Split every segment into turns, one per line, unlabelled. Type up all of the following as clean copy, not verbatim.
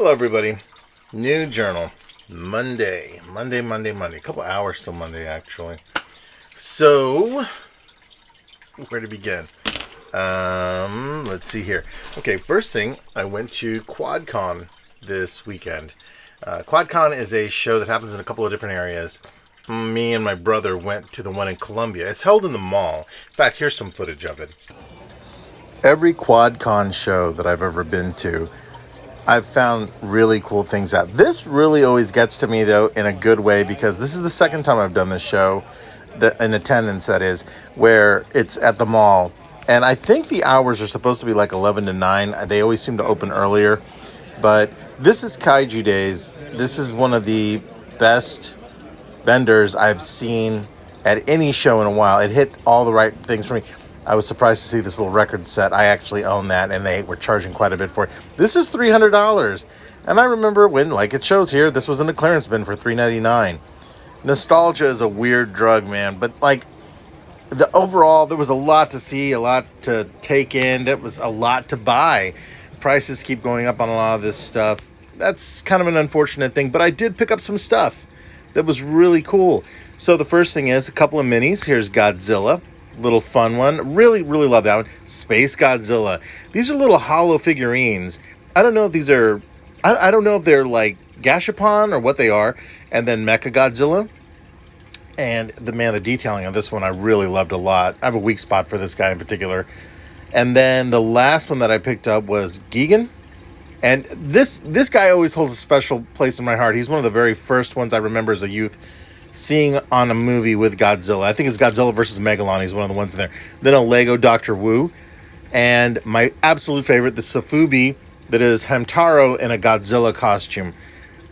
Hello, everybody. New journal. Monday. A couple hours till Monday, actually. So, where to begin? Let's see here. Okay, first thing, I went to QuadCon this weekend. QuadCon is a show that happens in a couple of different areas. Me and my brother went to the one in Columbia. It's held in the mall. In fact, here's some footage of it. Every QuadCon show that I've ever been to, I've found really cool things out. This really always gets to me, though, in a good way, because this is the second time I've done this show, in attendance, that is, where it's at the mall. And I think the hours are supposed to be like 11 to 9. They always seem to open earlier. But this is Kaiju Days. This is one of the best vendors I've seen at any show in a while. It hit all the right things for me. I was surprised to see this little record set. I actually own that, and they were charging quite a bit for it. This is $300. And I remember when, like it shows here, this was in the clearance bin for $3.99. Nostalgia is a weird drug, man. But, like, overall, there was a lot to see, a lot to take in. There was a lot to buy. Prices keep going up on a lot of this stuff. That's kind of an unfortunate thing. But I did pick up some stuff that was really cool. So the first thing is a couple of minis. Here's Godzilla. Little fun one. Really love that one. Space Godzilla. These are little hollow figurines. I don't know if these are... I don't know if they're like Gashapon or what they are. And then Mecha Godzilla. And the detailing on this one I really loved a lot. I have a weak spot for this guy in particular. And then the last one that I picked up was Gigan. And this guy always holds a special place in my heart. He's one of the very first ones I remember as a youth seeing on a movie with Godzilla. I think it's Godzilla versus Megalon. He's one of the ones in there. Then a Lego Dr. Wu. And my absolute favorite, the Sofubi, that is Hamtaro in a Godzilla costume.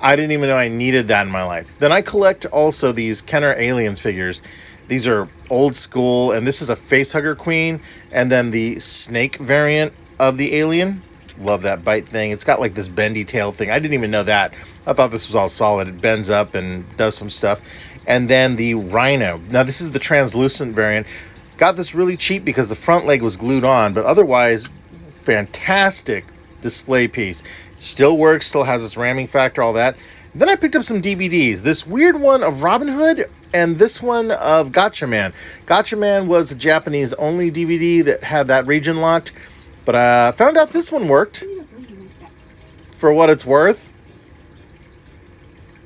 I didn't even know I needed that in my life. Then I collect also these Kenner Aliens figures. These are old school, and this is a facehugger queen, and then the snake variant of the alien. Love that bite thing. It's got like this bendy tail thing. I didn't even know that. I thought this was all solid. It bends up and does some stuff. And then the rhino. Now this is the translucent variant. Got this really cheap because the front leg was glued on, but otherwise fantastic display piece. Still works, still has its ramming factor, all that. Then I picked up some DVDs. This weird one of Robin Hood and this one of Gatchaman. Gatchaman was a Japanese only DVD that had that region locked. But I found out this one worked. For what it's worth.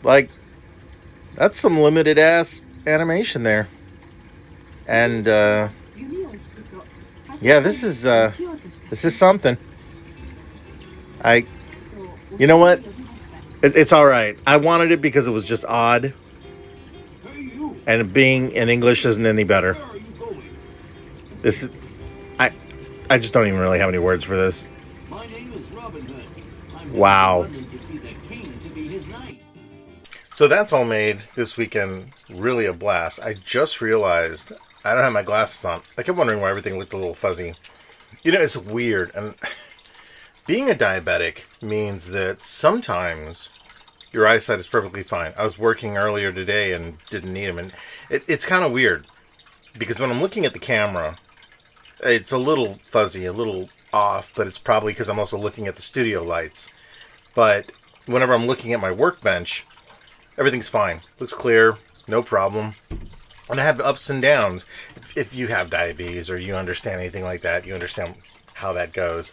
Like, that's some limited ass animation there. And yeah, this is something. You know what? It's all right. I wanted it because it was just odd. And being in English isn't any better. I just don't even really have any words for this. My name is Robin Hood. Wow. So that's all made this weekend really a blast. I just realized I don't have my glasses on. I kept wondering why everything looked a little fuzzy. You know, it's weird. And being a diabetic means that sometimes your eyesight is perfectly fine. I was working earlier today and didn't need them. And it's kind of weird because when I'm looking at the camera, it's a little fuzzy, a little off, but it's probably because I'm also looking at the studio lights. But whenever I'm looking at my workbench, everything's fine. Looks clear, no problem. And I have ups and downs. If you have diabetes or you understand anything like that, you understand how that goes.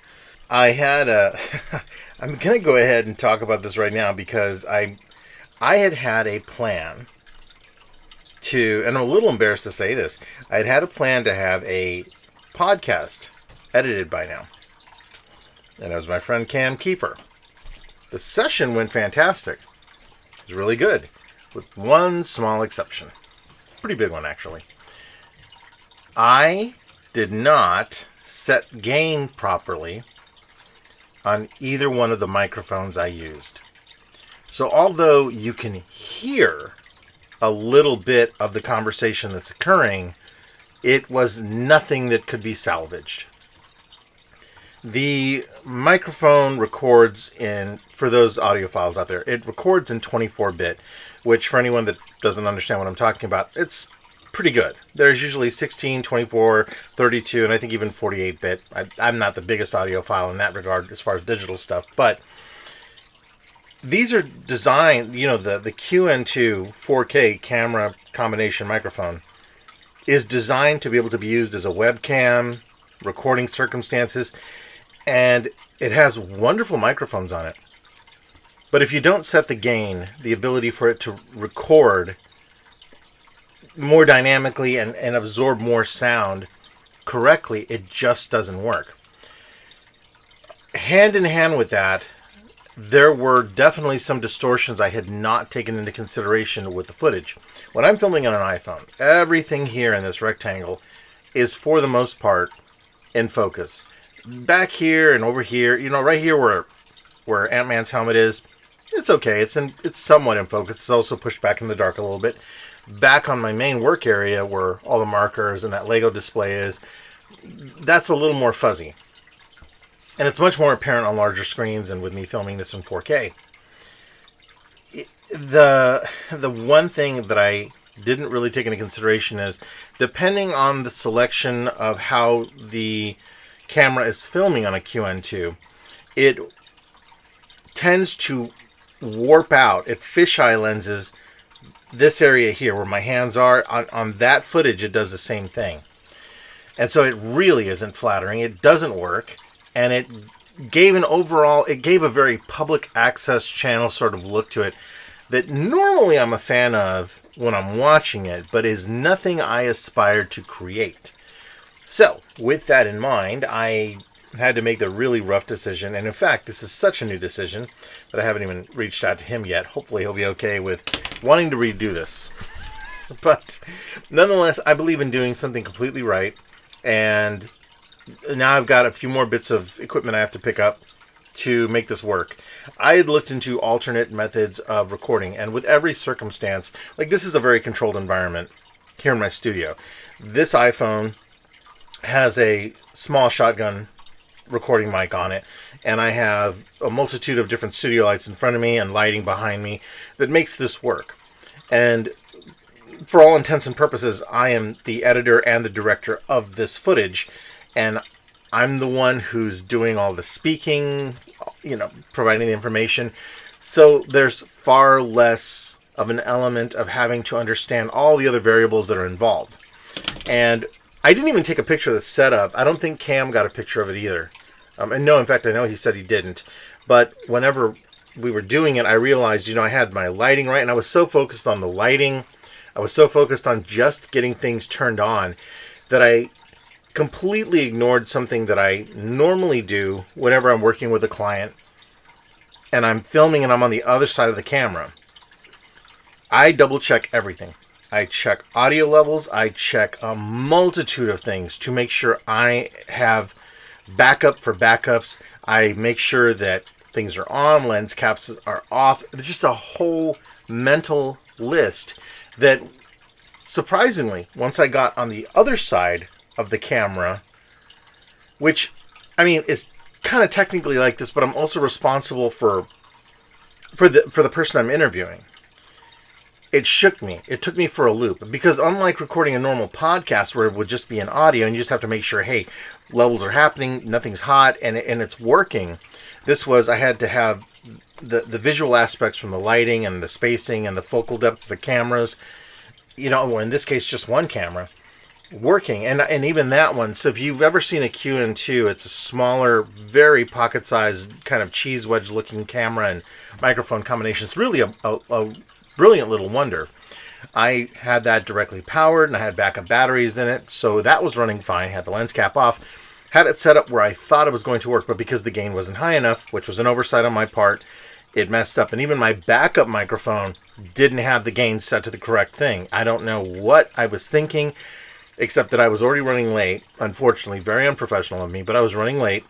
I had I'm going to go ahead and talk about this right now because I had a plan to, and I'm a little embarrassed to say this, I had a plan to have a podcast edited by now. And it was my friend Cam Kiefer. The session went fantastic. It was really good. With one small exception. Pretty big one, actually. I did not set gain properly on either one of the microphones I used. So although you can hear a little bit of the conversation that's occurring, it was nothing that could be salvaged. The microphone records for those audiophiles out there, it records in 24-bit, which for anyone that doesn't understand what I'm talking about, it's pretty good. There's usually 16, 24, 32, and I think even 48-bit. I'm not the biggest audiophile in that regard as far as digital stuff, but these are designed, the QN2 4K camera combination microphone is designed to be able to be used as a webcam, recording circumstances, and it has wonderful microphones on it. But if you don't set the gain, the ability for it to record more dynamically and absorb more sound correctly, it just doesn't work. Hand in hand with that, there were definitely some distortions I had not taken into consideration with the footage. When I'm filming on an iPhone, everything here in this rectangle is for the most part in focus. Back here and over here, right here where Ant-Man's helmet is, it's okay. It's somewhat in focus. It's also pushed back in the dark a little bit. Back on my main work area where all the markers and that Lego display is, that's a little more fuzzy. And it's much more apparent on larger screens and with me filming this in 4K. The one thing that I didn't really take into consideration is, depending on the selection of how the camera is filming on a QN2, it tends to warp out. It fisheye lenses this area here where my hands are. On that footage, it does the same thing. And so it really isn't flattering. It doesn't work. And it gave a very public access channel sort of look to it that normally I'm a fan of when I'm watching it, but is nothing I aspire to create. So, with that in mind, I had to make the really rough decision. And in fact, this is such a new decision that I haven't even reached out to him yet. Hopefully he'll be okay with wanting to redo this. But nonetheless, I believe in doing something completely right. And now I've got a few more bits of equipment I have to pick up to make this work. I had looked into alternate methods of recording, and with every circumstance, like this is a very controlled environment here in my studio. This iPhone has a small shotgun recording mic on it, and I have a multitude of different studio lights in front of me and lighting behind me that makes this work. And for all intents and purposes, I am the editor and the director of this footage, and I'm the one who's doing all the speaking, providing the information. So there's far less of an element of having to understand all the other variables that are involved. And I didn't even take a picture of the setup. I don't think Cam got a picture of it either. And no, in fact, I know he said he didn't. But whenever we were doing it, I realized, I had my lighting right, and I was so focused on the lighting, I was so focused on just getting things turned on, that I completely ignored something that I normally do whenever I'm working with a client and I'm filming and I'm on the other side of the camera. I double check everything. I check audio levels. I check a multitude of things to make sure I have backup for backups. I make sure that things are on, lens caps are off. There's just a whole mental list that, surprisingly, once I got on the other side of the camera, which, is kind of technically like this, but I'm also responsible for the person I'm interviewing. It shook me. It took me for a loop, because unlike recording a normal podcast where it would just be an audio and you just have to make sure, hey, levels are happening, nothing's hot, and it's working. This was, I had to have the visual aspects from the lighting and the spacing and the focal depth of the cameras, or in this case, just one camera, working. And even that one, so if you've ever seen a QN2, it's a smaller, very pocket-sized, kind of cheese wedge-looking camera and microphone combination. It's really a brilliant little wonder. I had that directly powered, and I had backup batteries in it, so that was running fine. Had the lens cap off. Had it set up where I thought it was going to work, but because the gain wasn't high enough, which was an oversight on my part, it messed up. And even my backup microphone didn't have the gain set to the correct thing. I don't know what I was thinking, except that I was already running late. Unfortunately, very unprofessional of me, but I was running late.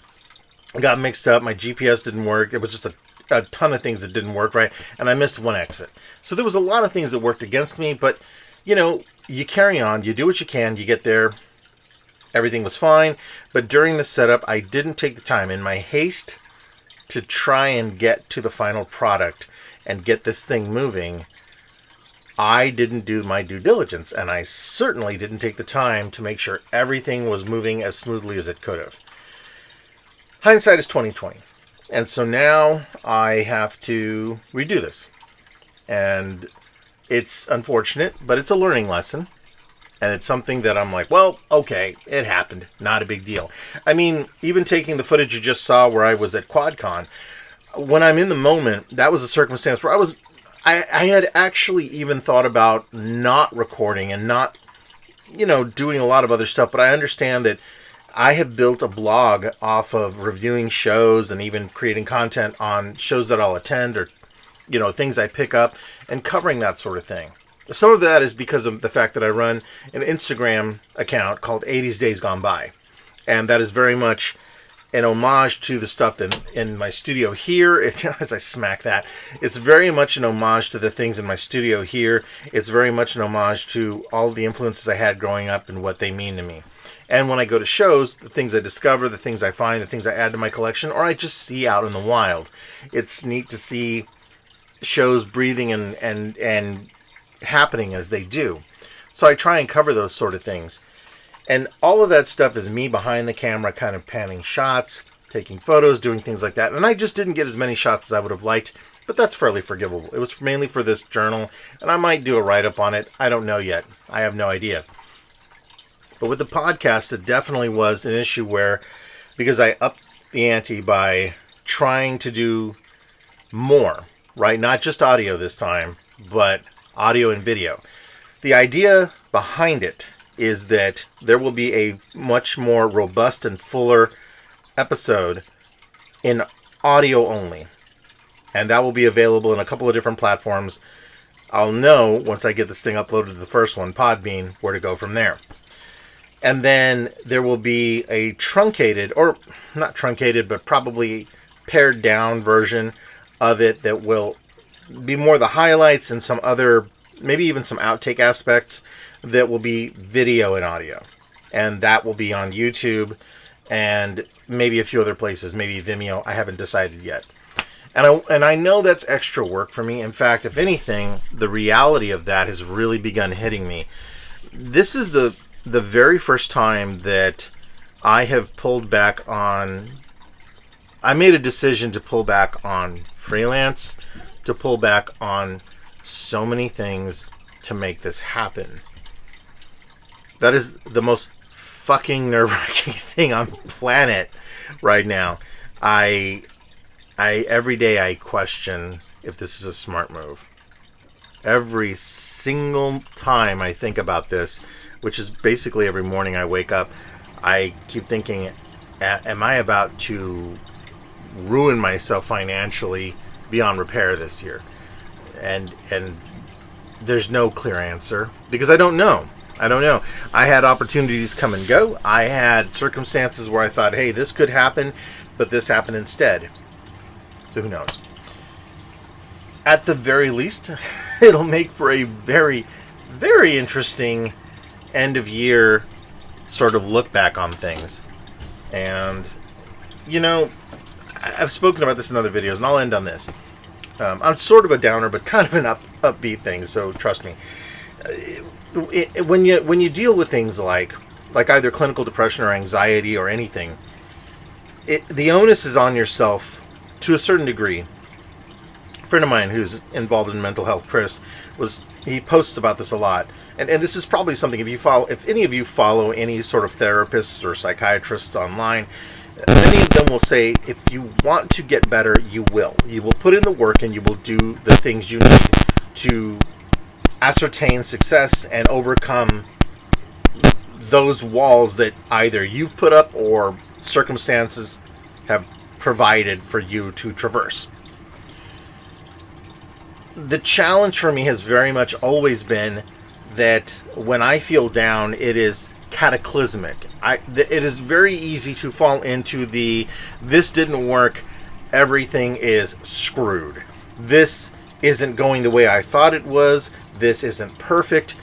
I got mixed up. My GPS didn't work. It was just a ton of things that didn't work right, and I missed one exit. So there was a lot of things that worked against me, but, you carry on. You do what you can. You get there. Everything was fine, but during the setup, I didn't take the time in my haste to try and get to the final product and get this thing moving. I didn't do my due diligence, and I certainly didn't take the time to make sure everything was moving as smoothly as it could have. Hindsight is 20/20. And so now I have to redo this. And it's unfortunate, but it's a learning lesson. And it's something that I'm like, well, okay, it happened. Not a big deal. I mean, even taking the footage you just saw where I was at QuadCon, when I'm in the moment, that was a circumstance where I had actually even thought about not recording and not, doing a lot of other stuff. But I understand that I have built a blog off of reviewing shows and even creating content on shows that I'll attend or, things I pick up and covering that sort of thing. Some of that is because of the fact that I run an Instagram account called 80s Days Gone By. And that is very much an homage to the stuff in my studio here. As I smack that, it's very much an homage to the things in my studio here. It's very much an homage to all the influences I had growing up and what they mean to me. And when I go to shows, the things I discover, the things I find, the things I add to my collection, or I just see out in the wild. It's neat to see shows breathing and happening as they do. So I try and cover those sort of things. And all of that stuff is me behind the camera kind of panning shots, taking photos, doing things like that. And I just didn't get as many shots as I would have liked, but that's fairly forgivable. It was mainly for this journal, and I might do a write-up on it. I don't know yet. I have no idea. But with the podcast, it definitely was an issue where, because I upped the ante by trying to do more, right? Not just audio this time, but audio and video. The idea behind it is that there will be a much more robust and fuller episode in audio only. And that will be available in a couple of different platforms. I'll know once I get this thing uploaded to the first one, Podbean, where to go from there. And then there will be a truncated, or not truncated, but probably pared down version of it that will be more the highlights and some other, maybe even some outtake aspects that will be video and audio. And that will be on YouTube and maybe a few other places, maybe Vimeo. I haven't decided yet. And I know that's extra work for me. In fact, if anything, the reality of that has really begun hitting me. This is the very first time that I have pulled back on... I made a decision to pull back on freelance, to pull back on so many things to make this happen. That is the most fucking nerve-wracking thing on the planet right now. I every day I question if this is a smart move. Every single time I think about this, which is basically every morning I wake up, I keep thinking, am I about to ruin myself financially beyond repair this year? And there's no clear answer because I don't know. I had opportunities come and go. I had circumstances where I thought, hey, this could happen, but this happened instead. So who knows? At the very least, it'll make for a very, very interesting end of year sort of look back on things. And, I've spoken about this in other videos, and I'll end on this. I'm sort of a downer, but kind of an upbeat thing, so trust me. When you deal with things like either clinical depression or anxiety or anything, the onus is on yourself to a certain degree. A friend of mine who's involved in mental health, Chris, he posts about this a lot, and this is probably something if any of you follow any sort of therapists or psychiatrists online, many of them will say if you want to get better, you will put in the work and you will do the things you need to ascertain success and overcome those walls that either you've put up or circumstances have provided for you to traverse. The challenge for me has very much always been that when I feel down, it is cataclysmic. It is very easy to fall into this didn't work, everything is screwed. This isn't going the way I thought it was. This isn't perfect.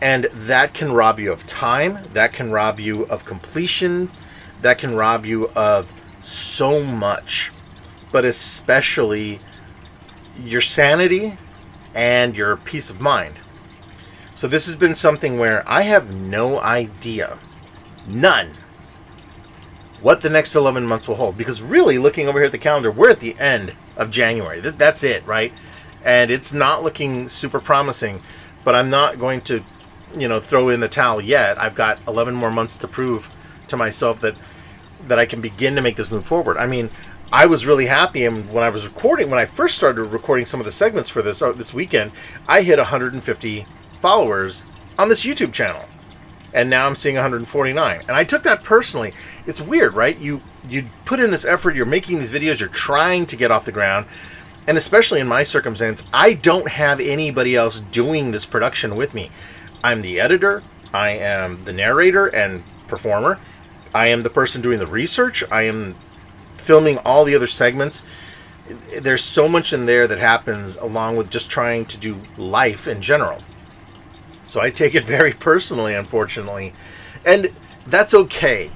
And that can rob you of time. That can rob you of completion. That can rob you of so much. But especially your sanity and your peace of mind. So this has been something where I have no idea, none, what the next 11 months will hold. Because really, looking over here at the calendar, we're at the end of January. That's it, right? And it's not looking super promising, but I'm not going to, throw in the towel yet. I've got 11 more months to prove to myself that I can begin to make this move forward. I mean, I was really happy, and when I first started recording some of the segments for this weekend, I hit 150 followers on this YouTube channel. And now I'm seeing 149. And I took that personally. It's weird, right? You put in this effort, you're making these videos, you're trying to get off the ground. And especially in my circumstance, I don't have anybody else doing this production with me. I'm the editor, I am the narrator and performer, I am the person doing the research, I am filming all the other segments. There's so much in there that happens along with just trying to do life in general. So I take it very personally, unfortunately. And that's okay,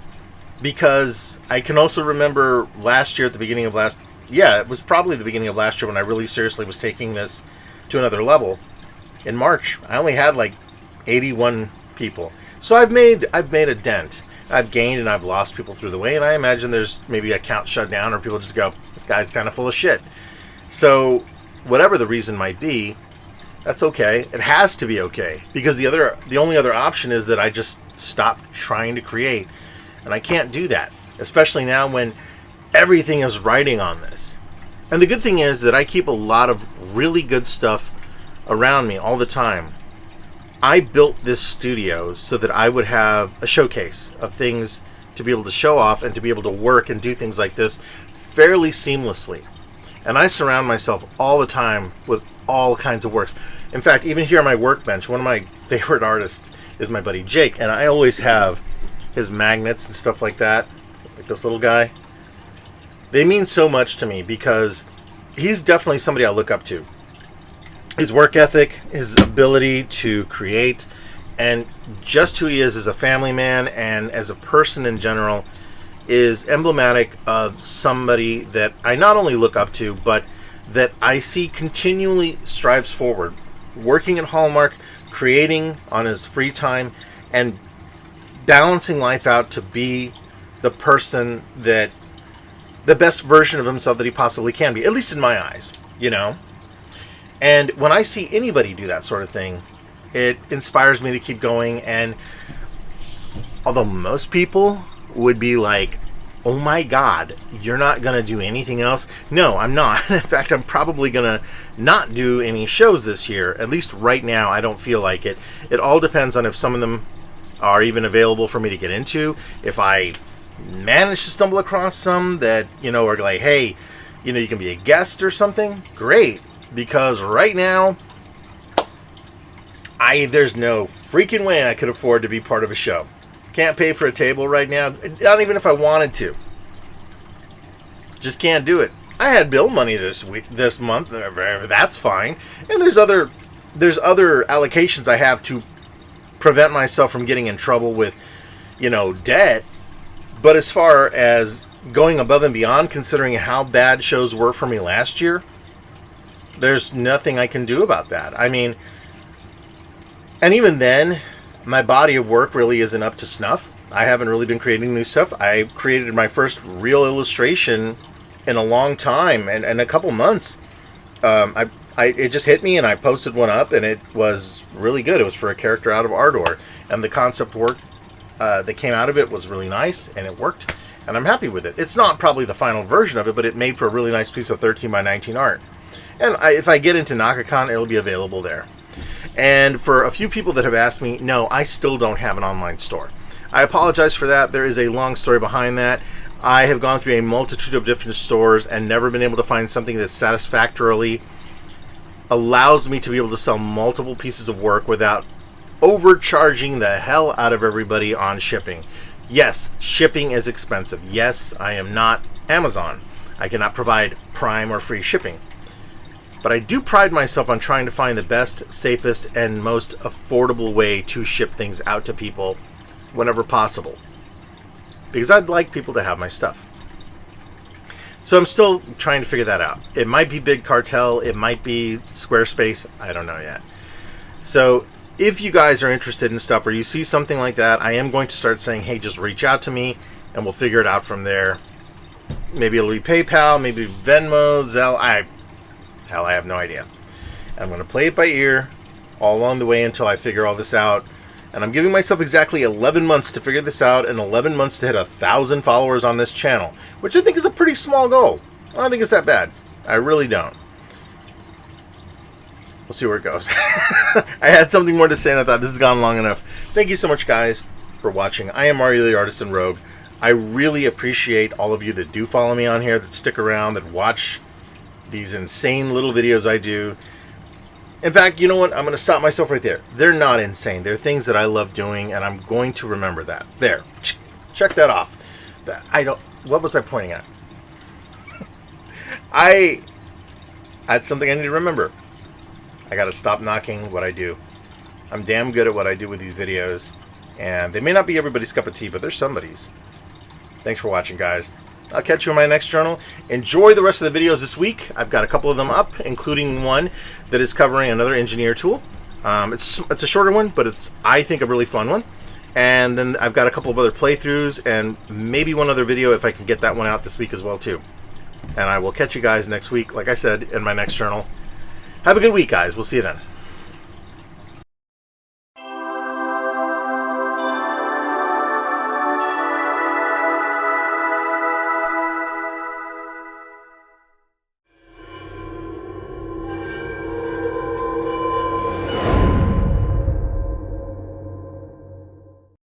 because I can also remember last year at the beginning of it was probably the beginning of last year when I really seriously was taking this to another level. In March, I only had like 81 people. So I've made a dent. I've gained and I've lost people through the way, and I imagine there's maybe account shut down or people just go, this guy's kind of full of shit. So whatever the reason might be, that's okay. It has to be okay, because the only other option is that I just stop trying to create, and I can't do that, especially now when everything is riding on this. And the good thing is that I keep a lot of really good stuff around me all the time. I built this studio so that I would have a showcase of things to be able to show off and to be able to work and do things like this fairly seamlessly. And I surround myself all the time with all kinds of works. In fact, even here on my workbench, one of my favorite artists is my buddy Jake, and I always have his magnets and stuff like that, like this little guy. They mean so much to me because he's definitely somebody I look up to. His work ethic, his ability to create, and just who he is as a family man and as a person in general is emblematic of somebody that I not only look up to, but that I see continually strives forward, working at Hallmark, creating on his free time, and balancing life out to be the person that, the best version of himself that he possibly can be, at least in my eyes, And when I see anybody do that sort of thing, it inspires me to keep going. And although most people would be like, oh my God, you're not going to do anything else? No, I'm not. In fact, I'm probably going to not do any shows this year. At least right now, I don't feel like it. It all depends on if some of them are even available for me to get into. If I manage to stumble across some that, are like, hey, you can be a guest or something, great. Because right now, there's no freaking way I could afford to be part of a show. Can't pay for a table right now, not even if I wanted to. Just can't do it. I had bill money this month. That's fine. And there's other allocations I have to prevent myself from getting in trouble with, debt. But as far as going above and beyond, considering how bad shows were for me last year, there's nothing I can do about that. I mean, and even then, my body of work really isn't up to snuff. I haven't really been creating new stuff. I created my first real illustration in a long time, and a couple months. It just hit me, and I posted one up, and it was really good. It was for a character out of Ardor, and the concept work that came out of it was really nice, and it worked, and I'm happy with it. It's not probably the final version of it, but it made for a really nice piece of 13 by 19 art. And if I get into NakaCon, it'll be available there. And for a few people that have asked me, no, I still don't have an online store. I apologize for that. There is a long story behind that. I have gone through a multitude of different stores and never been able to find something that satisfactorily allows me to be able to sell multiple pieces of work without overcharging the hell out of everybody on shipping. Yes, shipping is expensive. Yes, I am not Amazon. I cannot provide Prime or free shipping. But I do pride myself on trying to find the best, safest, and most affordable way to ship things out to people whenever possible. Because I'd like people to have my stuff. So I'm still trying to figure that out. It might be Big Cartel, it might be Squarespace, I don't know yet. So if you guys are interested in stuff or you see something like that, I am going to start saying, hey, just reach out to me. and we'll figure it out from there. Maybe it'll be PayPal, maybe Venmo, Zelle. I have no idea. I'm going to play it by ear all along the way until I figure all this out. And I'm giving myself exactly 11 months to figure this out and 11 months to hit 1,000 followers on this channel, which I think is a pretty small goal. I don't think it's that bad. I really don't. We'll see where it goes. I had something more to say and I thought this has gone long enough. Thank you so much, guys, for watching. I am Mario the Artisan Rogue. I really appreciate all of you that do follow me on here, that stick around, that watch these insane little videos I do. In fact, you know what? I'm going to stop myself right there. They're not insane. They're things that I love doing, and I'm going to remember that. There. Check that off. What was I pointing at? I had something I need to remember. I got to stop knocking what I do. I'm damn good at what I do with these videos, and they may not be everybody's cup of tea, but they're somebody's. Thanks for watching, guys. I'll catch you in my next journal. Enjoy the rest of the videos this week. I've got a couple of them up, including one that is covering another engineer tool. It's a shorter one, but it's, I think, a really fun one. And then I've got a couple of other playthroughs and maybe one other video if I can get that one out this week as well, too. And I will catch you guys next week, like I said, in my next journal. Have a good week, guys. We'll see you then.